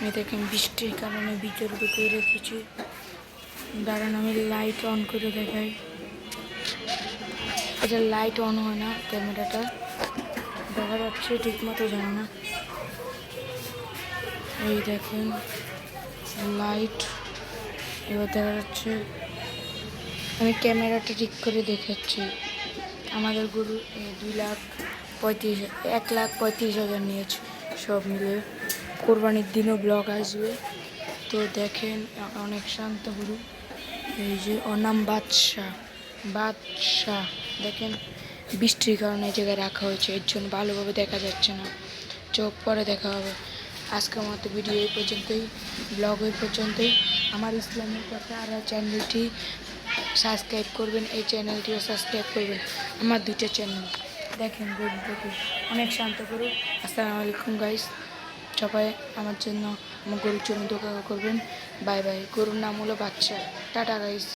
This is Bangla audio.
এই দেখেন বৃষ্টির কারণে ভিতরে ঢুকে রেখেছি। দাঁড়ান আমি লাইট অন করে দেখাই। এটা লাইট অন হয় না, ক্যামেরাটা দেখা যাচ্ছে ঠিক মতো জানা না। এই দেখেন লাইট এবার দেখা যাচ্ছে। আমি ক্যামেরাটা ঠিক করে দেখাচ্ছি। আমাদের গরু 1,35,000 নিয়েছে সব মিলে। কোরবানির দিনও ব্লগ আসবে, তো দেখেন অনেক শান্ত গরু। এই যে ওর নাম বাদশাহ। বাদশাহ দেখেন বৃষ্টির কারণে এই জায়গায় রাখা হয়েছে, এর জন্য ভালোভাবে দেখা যাচ্ছে না। চোখ পরে দেখা হবে। আজকের মতো ভিডিও এই পর্যন্তই, ব্লগ এই পর্যন্তই। আমার ইসলামের কথা আর চ্যানেলটি সাবস্ক্রাইব করবেন, এই চ্যানেলটিও সাবস্ক্রাইব করবেন। আমার দুইটা চ্যানেল দেখেন গরুটাকে অনেক শান্ত গরু। আসসালামু আলাইকুম গাইস, সবাই আমার জন্য আমার গরুর জন্য দোয়া করবেন। Bye bye. গরুর নাম হলো বাদশা। Tata guys.